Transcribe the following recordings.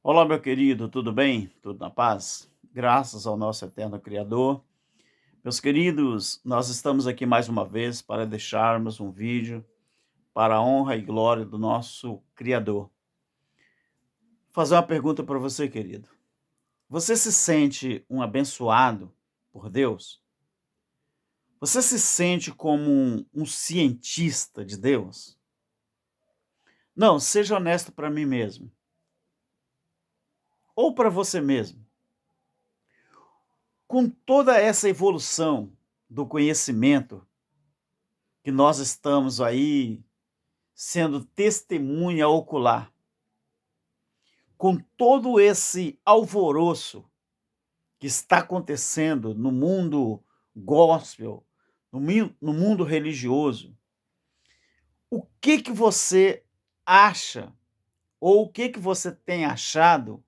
Olá, meu querido, tudo bem? Tudo na paz? Graças ao nosso eterno Criador. Meus queridos, nós estamos aqui mais uma vez para deixarmos um vídeo para a honra e glória do nosso Criador. Vou fazer uma pergunta para você, querido. Você se sente um abençoado por Deus? Você se sente como um cientista de Deus? Não, seja honesto para mim mesmo. Ou para você mesmo. Com toda essa evolução do conhecimento que nós estamos aí sendo testemunha ocular, com todo esse alvoroço que está acontecendo no mundo gospel, no mundo religioso, o que você acha ou o que você tem achado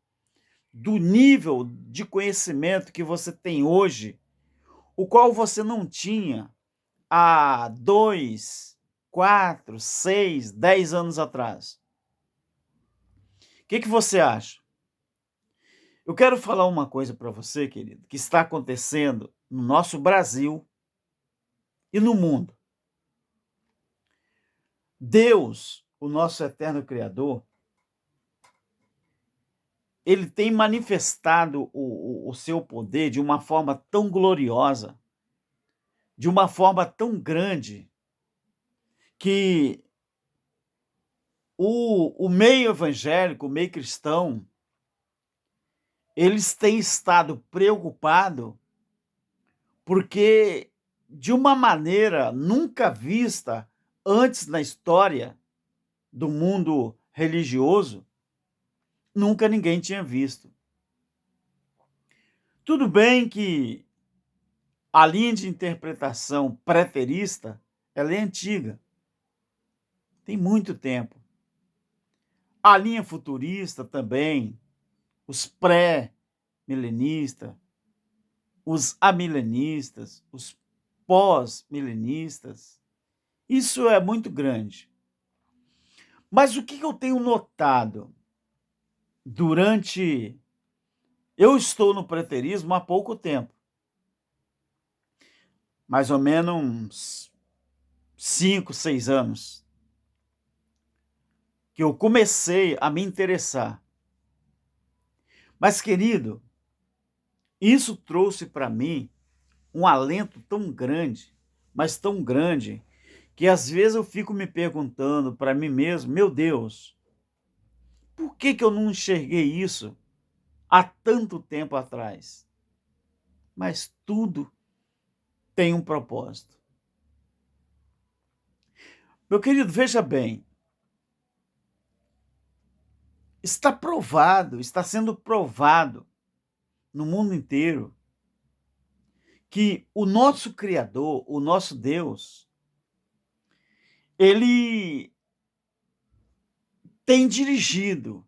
do nível de conhecimento que você tem hoje, o qual você não tinha há 2, 4, 6, 10 anos atrás? O que você acha? Eu quero falar uma coisa para você, querido, que está acontecendo no nosso Brasil e no mundo. Deus, o nosso eterno Criador, ele tem manifestado o seu poder de uma forma tão gloriosa, de uma forma tão grande, que o meio evangélico, o meio cristão, eles têm estado preocupados porque, de uma maneira nunca vista antes na história do mundo religioso, nunca ninguém tinha visto. Tudo bem que a linha de interpretação preterista, ela é antiga, tem muito tempo. A linha futurista também, os pré-milenistas, os amilenistas, os pós-milenistas, isso é muito grande. Mas o que eu tenho notado durante... Eu estou no preterismo há pouco tempo, mais ou menos uns 5, 6 anos, que eu comecei a me interessar. Mas, querido, isso trouxe para mim um alento tão grande, mas tão grande, que às vezes eu fico me perguntando para mim mesmo: meu Deus, por que eu não enxerguei isso há tanto tempo atrás? Mas tudo tem um propósito. Meu querido, veja bem, está provado, está sendo provado no mundo inteiro que o nosso Criador, o nosso Deus, ele tem dirigido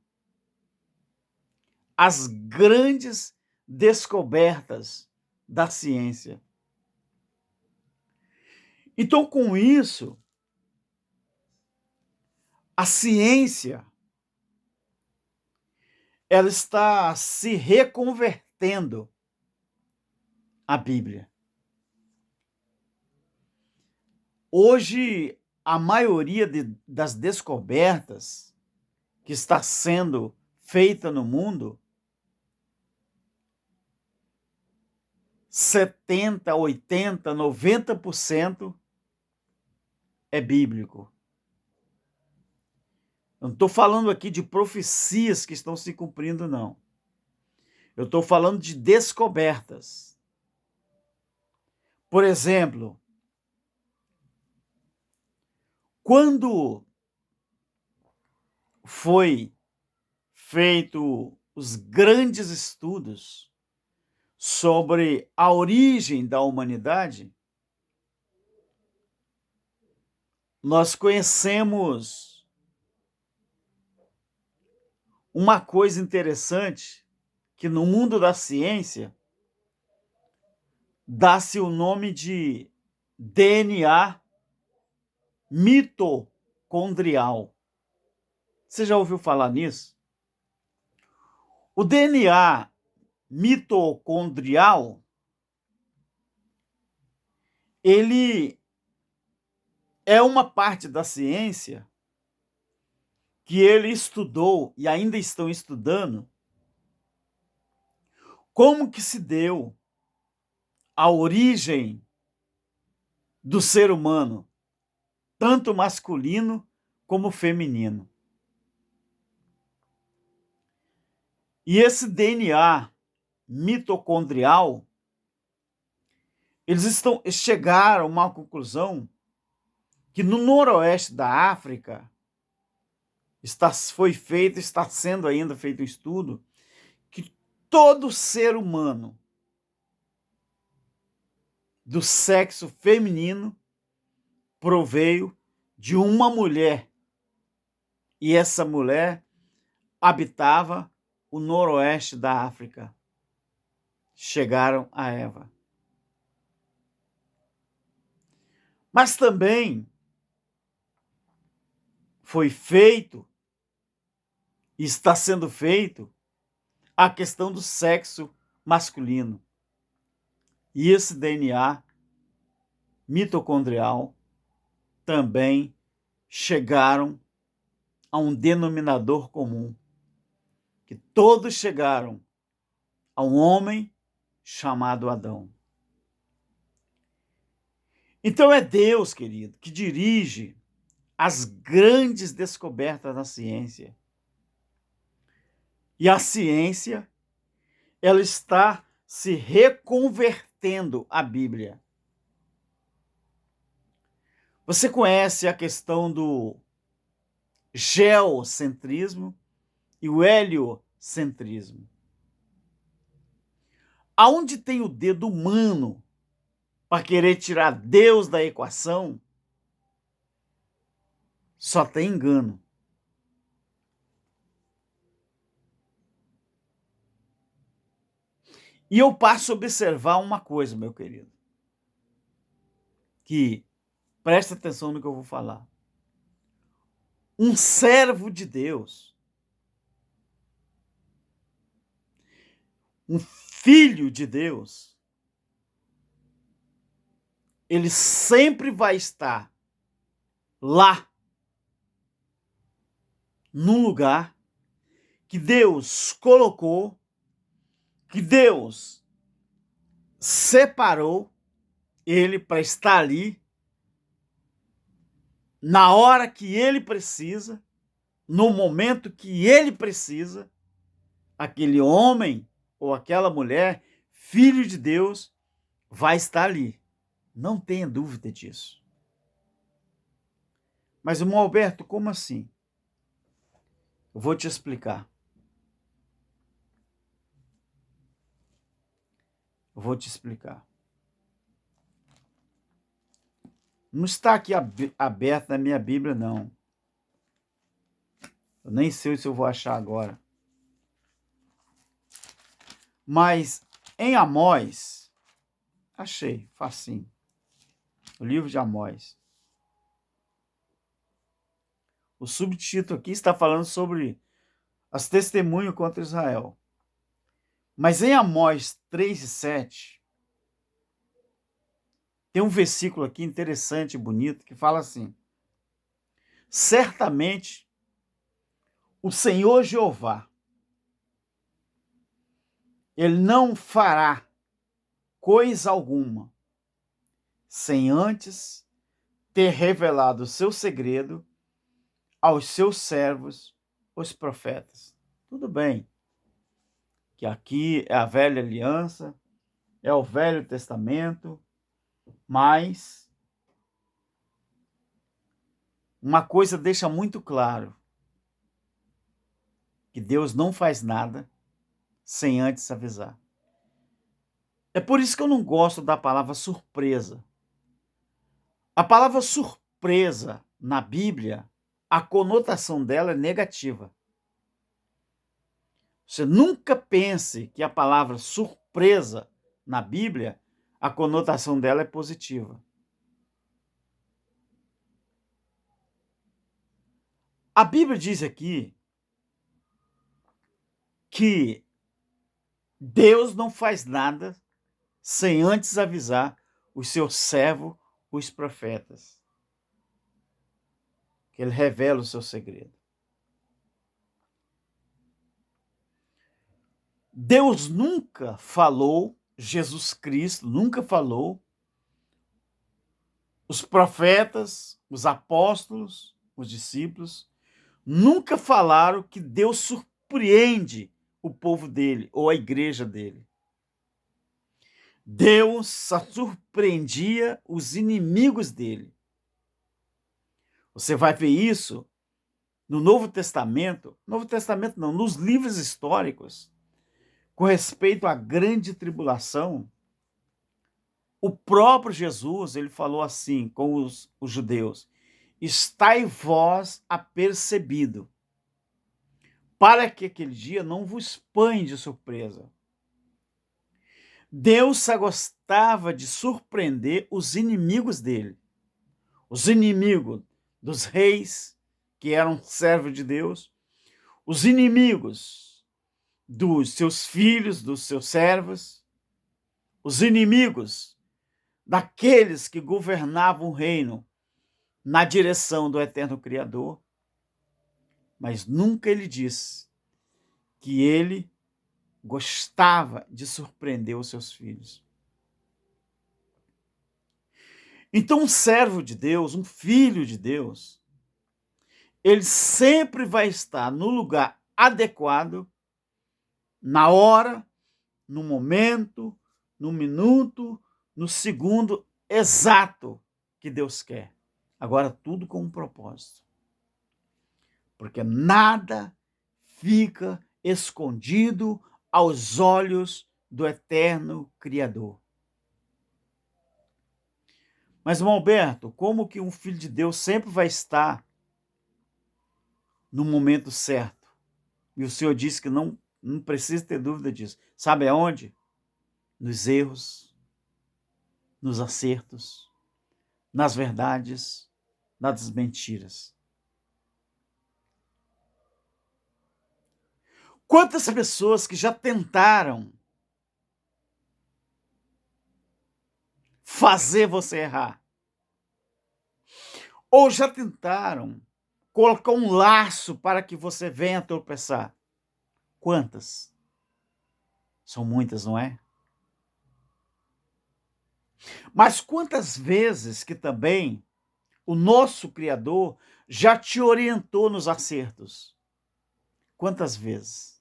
as grandes descobertas da ciência. Então, com isso, a ciência, ela está se reconvertendo à Bíblia. Hoje, a maioria das descobertas que está sendo feita no mundo, 70, 80, 90% é bíblico. Eu não estou falando aqui de profecias que estão se cumprindo, não. Eu estou falando de descobertas. Por exemplo, quando foi feito os grandes estudos sobre a origem da humanidade, nós conhecemos uma coisa interessante, que no mundo da ciência dá-se o nome de DNA mitocondrial. Você já ouviu falar nisso? O DNA mitocondrial, ele é uma parte da ciência que ele estudou e ainda estão estudando como que se deu a origem do ser humano, tanto masculino como feminino. E esse DNA mitocondrial, eles chegaram a uma conclusão que no noroeste da África está sendo ainda feito um estudo que todo ser humano do sexo feminino proveio de uma mulher. E essa mulher habitava o noroeste da África. Chegaram a Eva. Mas também foi feito, e está sendo feito, a questão do sexo masculino. E esse DNA mitocondrial também chegaram a um denominador comum, que todos chegaram a um homem chamado Adão. Então é Deus, querido, que dirige as grandes descobertas da ciência. E a ciência, ela está se reconvertendo à Bíblia. Você conhece a questão do geocentrismo e o heliocentrismo. Aonde tem o dedo humano para querer tirar Deus da equação, só tem engano. E eu passo a observar uma coisa, meu querido, que presta atenção no que eu vou falar. Um servo de Deus, um filho de Deus, ele sempre vai estar lá, num lugar que Deus colocou, que Deus separou ele para estar ali, na hora que ele precisa, no momento que ele precisa, aquele homem ou aquela mulher, filho de Deus, vai estar ali. Não tenha dúvida disso. Mas, irmão Alberto, como assim? Eu vou te explicar. Não está aqui aberto na minha Bíblia, não. Eu nem sei se eu vou achar agora. Mas em Amós, achei, facinho. O livro de Amós. O subtítulo aqui está falando sobre as testemunhas contra Israel. Mas em Amós 3:7, tem um versículo aqui interessante e bonito que fala assim: certamente o Senhor Jeová, ele não fará coisa alguma sem antes ter revelado o seu segredo aos seus servos, os profetas. Tudo bem, que aqui é a velha aliança, é o Velho Testamento, mas uma coisa deixa muito claro, que Deus não faz nada sem antes avisar. É por isso que eu não gosto da palavra surpresa. A palavra surpresa na Bíblia, a conotação dela é negativa. Você nunca pense que a palavra surpresa na Bíblia, a conotação dela é positiva. A Bíblia diz aqui que Deus não faz nada sem antes avisar os seus servos, os profetas, que ele revela o seu segredo. Deus nunca falou, Jesus Cristo nunca falou, os profetas, os apóstolos, os discípulos, nunca falaram que Deus surpreende o povo dele ou a igreja dele. Deus só surpreendia os inimigos dele. Você vai ver isso no Novo Testamento não, nos livros históricos, com respeito à grande tribulação. O próprio Jesus, ele falou assim com os judeus: estai vós apercebido, para que aquele dia não vos panhe de surpresa. Deus só gostava de surpreender os inimigos dele, os inimigos dos reis, que eram servos de Deus, os inimigos dos seus filhos, dos seus servos, os inimigos daqueles que governavam o reino na direção do eterno Criador, mas nunca ele disse que ele gostava de surpreender os seus filhos. Então, um servo de Deus, um filho de Deus, ele sempre vai estar no lugar adequado, na hora, no momento, no minuto, no segundo exato que Deus quer. Agora, tudo com um propósito. Porque nada fica escondido aos olhos do eterno Criador. Mas, irmão Alberto, como que um filho de Deus sempre vai estar no momento certo? E o Senhor disse que não precisa ter dúvida disso. Sabe aonde? Nos erros, nos acertos, nas verdades, nas mentiras. Quantas pessoas que já tentaram fazer você errar? Ou já tentaram colocar um laço para que você venha tropeçar? Quantas? São muitas, não é? Mas quantas vezes que também o nosso Criador já te orientou nos acertos? Quantas vezes?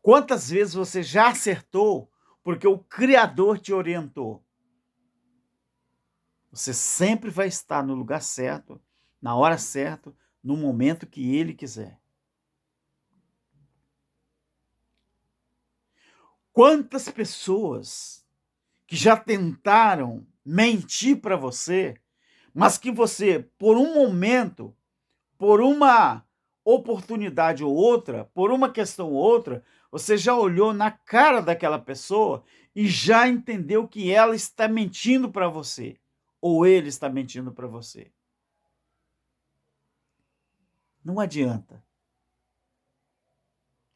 Quantas vezes você já acertou porque o Criador te orientou? Você sempre vai estar no lugar certo, na hora certa, no momento que Ele quiser. Quantas pessoas que já tentaram mentir para você, mas que você, por um momento, por uma oportunidade ou outra, por uma questão ou outra, você já olhou na cara daquela pessoa e já entendeu que ela está mentindo para você, ou ele está mentindo para você. Não adianta.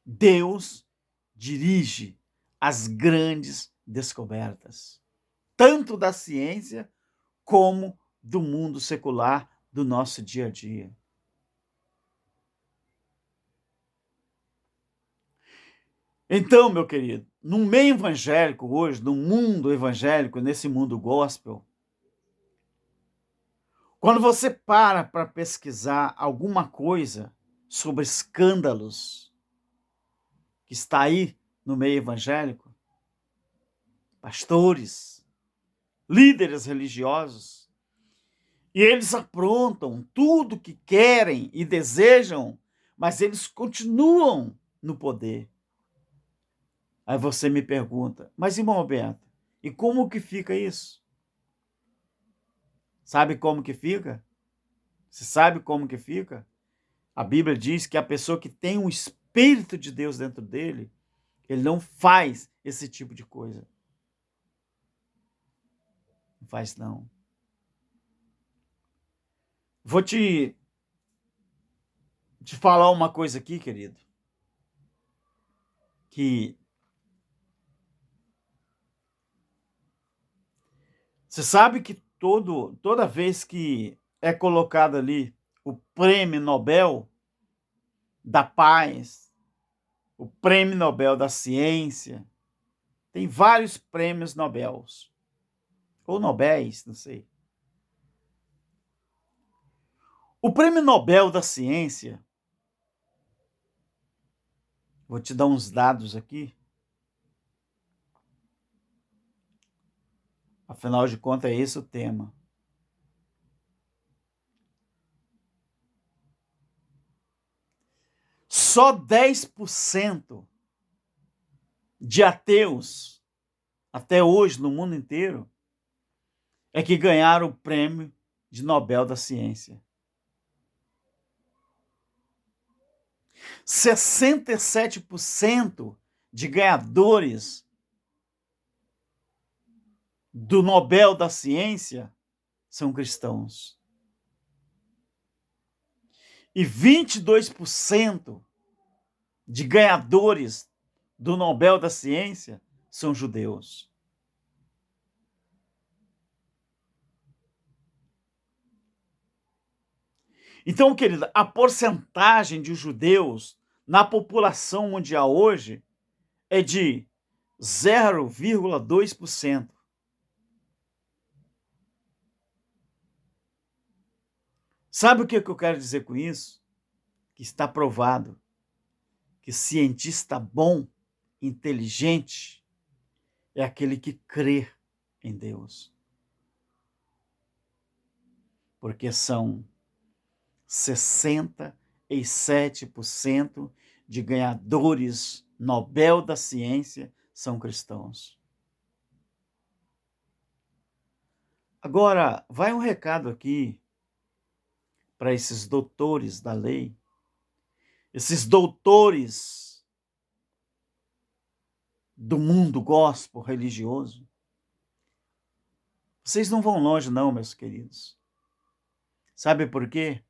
Deus dirige as grandes descobertas, tanto da ciência como do mundo secular do nosso dia a dia. Então, meu querido, no meio evangélico hoje, no mundo evangélico, nesse mundo gospel, quando você para pesquisar alguma coisa sobre escândalos que está aí no meio evangélico, pastores, líderes religiosos, e eles aprontam tudo que querem e desejam, mas eles continuam no poder. Aí você me pergunta, mas irmão Alberto, e como que fica isso? Sabe como que fica? Você sabe como que fica? A Bíblia diz que a pessoa que tem o Espírito de Deus dentro dele, ele não faz esse tipo de coisa. Não faz não. Vou te falar uma coisa aqui, querido. que você sabe que toda vez que é colocado ali o prêmio Nobel da paz, o prêmio Nobel da ciência, tem vários prêmios Nobels, ou Nobéis, não sei. O prêmio Nobel da ciência, vou te dar uns dados aqui, afinal de contas é esse o tema. Só 10% de ateus, até hoje no mundo inteiro, é que ganharam o prêmio de Nobel da ciência. 67% de ganhadores do Nobel da ciência são cristãos. E 22% de ganhadores do Nobel da ciência são judeus. Então, querida, a porcentagem de judeus na população mundial hoje é de 0,2%. Sabe o que eu quero dizer com isso? Que está provado que cientista bom, inteligente, é aquele que crê em Deus. Porque são 67% de ganhadores Nobel da ciência são cristãos. Agora, vai um recado aqui para esses doutores da lei, esses doutores do mundo gospel religioso. Vocês não vão longe não, meus queridos. Sabe por quê?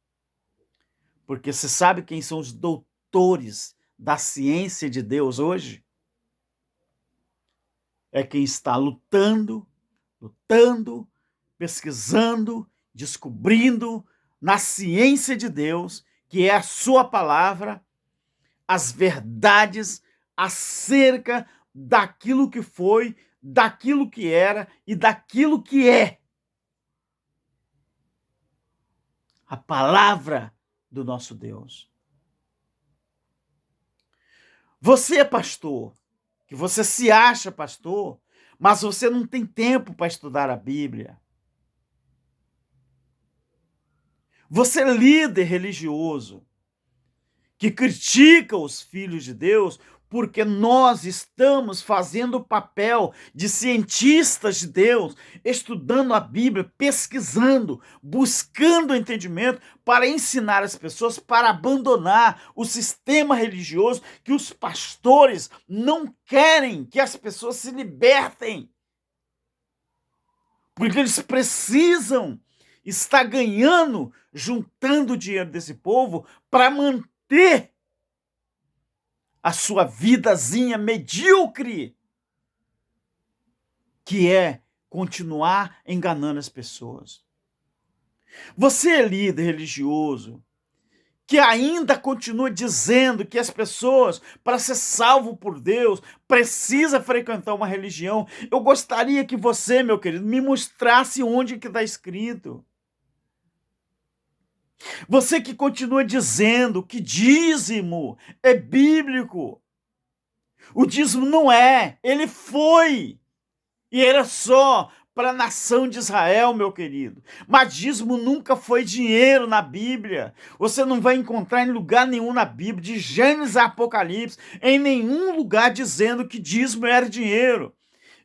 Porque você sabe quem são os doutores da ciência de Deus hoje? É quem está lutando, pesquisando, descobrindo na ciência de Deus, que é a sua palavra, as verdades acerca daquilo que foi, daquilo que era e daquilo que é. A palavra do nosso Deus. Você é pastor, que você se acha pastor, mas você não tem tempo para estudar a Bíblia. Você é líder religioso, que critica os filhos de Deus, porque nós estamos fazendo o papel de cientistas de Deus, estudando a Bíblia, pesquisando, buscando entendimento para ensinar as pessoas para abandonar o sistema religioso que os pastores não querem que as pessoas se libertem. Porque eles precisam estar ganhando, juntando o dinheiro desse povo para manter a sua vidazinha medíocre, que é continuar enganando as pessoas. Você é líder religioso que ainda continua dizendo que as pessoas, para ser salvo por Deus, precisa frequentar uma religião. Eu gostaria que você, meu querido, me mostrasse onde que está escrito. Você que continua dizendo que dízimo é bíblico. O dízimo não é, ele foi. E era só para a nação de Israel, meu querido. Mas dízimo nunca foi dinheiro na Bíblia. Você não vai encontrar em lugar nenhum na Bíblia, de Gênesis a Apocalipse, em nenhum lugar dizendo que dízimo era dinheiro.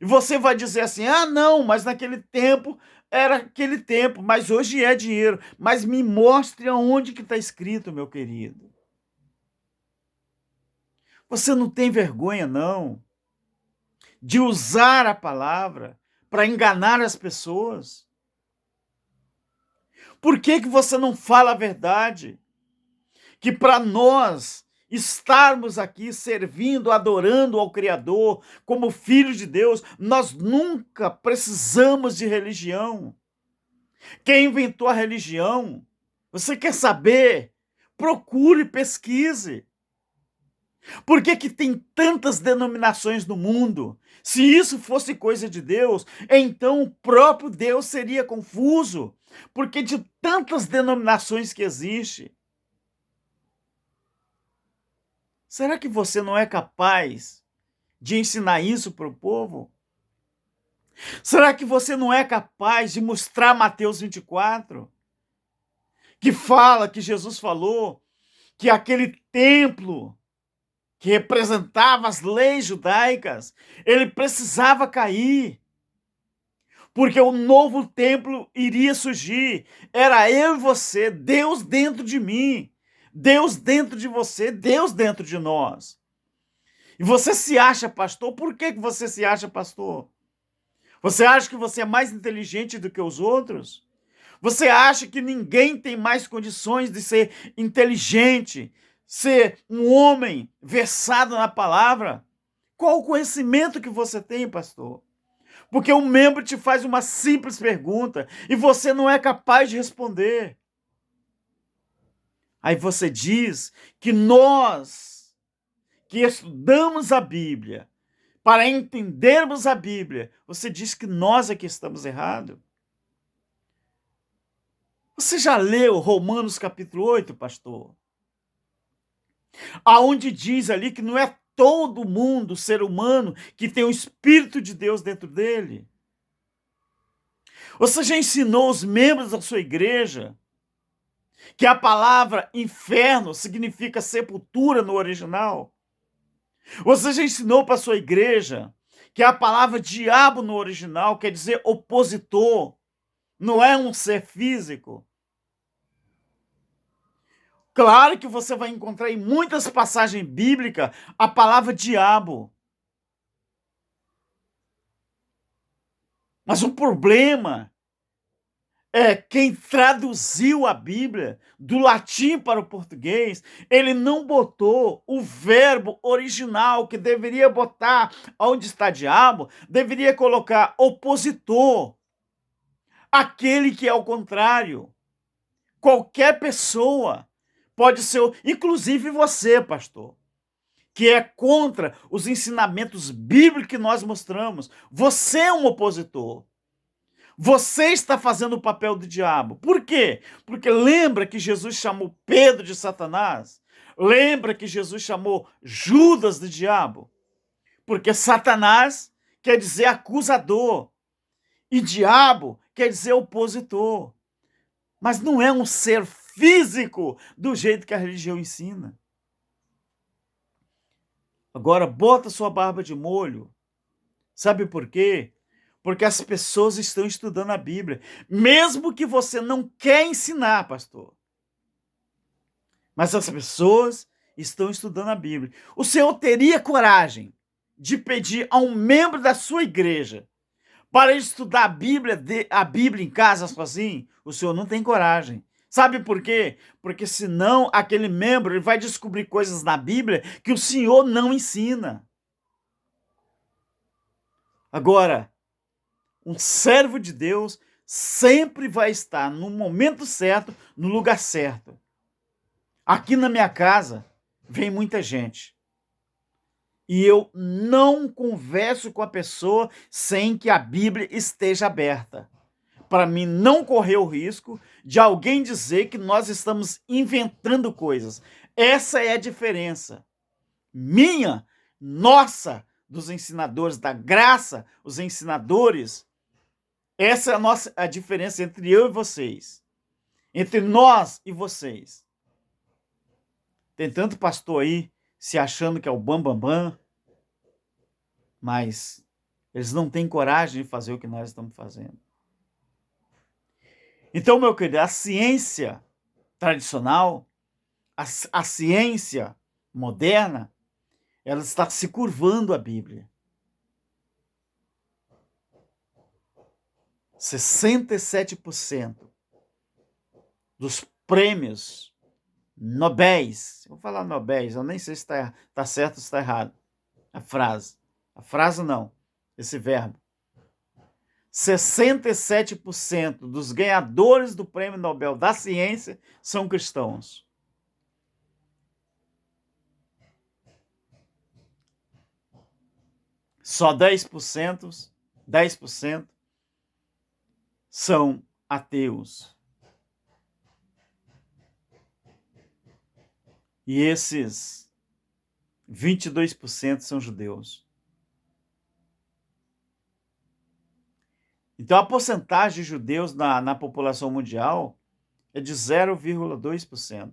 E você vai dizer assim, ah não, mas naquele tempo era aquele tempo, mas hoje é dinheiro. Mas me mostre aonde que está escrito, meu querido. Você não tem vergonha, não, de usar a palavra para enganar as pessoas? Por que você não fala a verdade? Que para nós estarmos aqui servindo, adorando ao Criador, como filhos de Deus, nós nunca precisamos de religião. Quem inventou a religião? Você quer saber? Procure, pesquise. Por que que tem tantas denominações no mundo? Se isso fosse coisa de Deus, então o próprio Deus seria confuso, porque de tantas denominações que existe. Será que você não é capaz de ensinar isso para o povo? Será que você não é capaz de mostrar Mateus 24, que fala, que Jesus falou, que aquele templo que representava as leis judaicas, ele precisava cair, porque o novo templo iria surgir. Era eu e você, Deus dentro de mim, Deus dentro de você, Deus dentro de nós. E você se acha pastor? Por que você se acha pastor? Você acha que você é mais inteligente do que os outros? Você acha que ninguém tem mais condições de ser inteligente, ser um homem versado na palavra? Qual o conhecimento que você tem, pastor? Porque um membro te faz uma simples pergunta e você não é capaz de responder. Aí você diz que nós, que estudamos a Bíblia, para entendermos a Bíblia, você diz que nós é que estamos errados. Você já leu Romanos capítulo 8, pastor? Aonde diz ali que não é todo mundo, ser humano, que tem o Espírito de Deus dentro dele. Você já ensinou os membros da sua igreja que a palavra inferno significa sepultura no original? Você já ensinou para a sua igreja que a palavra diabo no original quer dizer opositor, não é um ser físico? Claro que você vai encontrar em muitas passagens bíblicas a palavra diabo. Mas o problema é quem traduziu a Bíblia do latim para o português, ele não botou o verbo original que deveria botar onde está diabo, deveria colocar opositor, aquele que é o contrário. Qualquer pessoa pode ser, inclusive você, pastor, que é contra os ensinamentos bíblicos que nós mostramos. Você é um opositor. Você está fazendo o papel do diabo. Por quê? Porque lembra que Jesus chamou Pedro de Satanás? Lembra que Jesus chamou Judas de diabo? Porque Satanás quer dizer acusador e diabo quer dizer opositor. Mas não é um ser físico do jeito que a religião ensina. Agora, bota sua barba de molho. Sabe por quê? Porque as pessoas estão estudando a Bíblia. Mesmo que você não quer ensinar, pastor. Mas as pessoas estão estudando a Bíblia. O Senhor teria coragem de pedir a um membro da sua igreja para estudar a Bíblia em casa sozinho? O Senhor não tem coragem. Sabe por quê? Porque senão aquele membro ele vai descobrir coisas na Bíblia que o Senhor não ensina. Agora, um servo de Deus sempre vai estar no momento certo, no lugar certo. Aqui na minha casa vem muita gente. E eu não converso com a pessoa sem que a Bíblia esteja aberta. Para mim não correr o risco de alguém dizer que nós estamos inventando coisas. Essa é a diferença. Minha, nossa, dos ensinadores da graça, os ensinadores. Essa é a diferença entre eu e vocês. Entre nós e vocês. Tem tanto pastor aí se achando que é o bambambam, bam, bam, mas eles não têm coragem de fazer o que nós estamos fazendo. Então, meu querido, a ciência tradicional, a ciência moderna, ela está se curvando à Bíblia. 67% dos prêmios Nobéis. Vou falar Nobéis, eu nem sei se está certo ou se está errado. A frase. A frase não, esse verbo. 67% dos ganhadores do Prêmio Nobel da Ciência são cristãos. Só 10% são ateus. E esses 22% são judeus. Então, a porcentagem de judeus na população mundial é de 0,2%.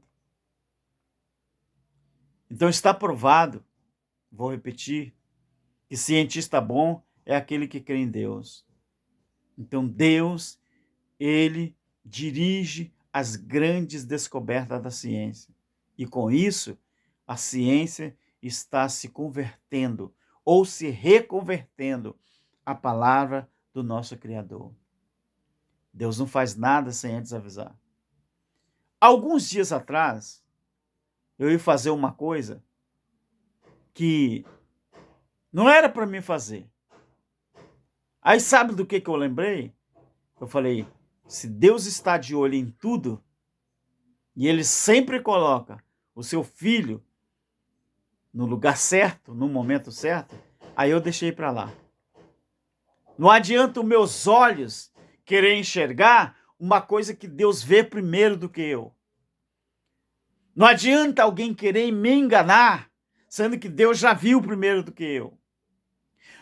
Então, está provado, vou repetir, que cientista bom é aquele que crê em Deus. Então, Deus, ele dirige as grandes descobertas da ciência. E com isso, a ciência está se convertendo ou se reconvertendo à palavra do nosso Criador. Deus não faz nada sem antes avisar. Alguns dias atrás, eu ia fazer uma coisa que não era para mim fazer. Aí sabe do que eu lembrei? Eu falei, se Deus está de olho em tudo, e Ele sempre coloca o seu filho no lugar certo, no momento certo, aí eu deixei para lá. Não adianta os meus olhos querer enxergar uma coisa que Deus vê primeiro do que eu. Não adianta alguém querer me enganar, sendo que Deus já viu primeiro do que eu.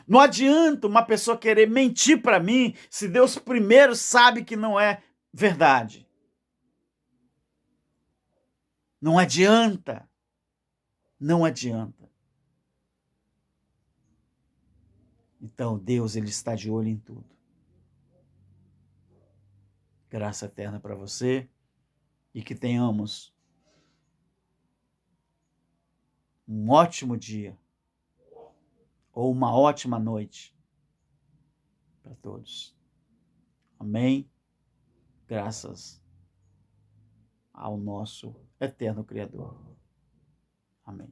Não adianta uma pessoa querer mentir para mim, se Deus primeiro sabe que não é verdade. Não adianta. Não adianta. Então, Deus, ele está de olho em tudo. Graça eterna para você e que tenhamos um ótimo dia ou uma ótima noite para todos. Amém? Graças ao nosso eterno Criador. Amém.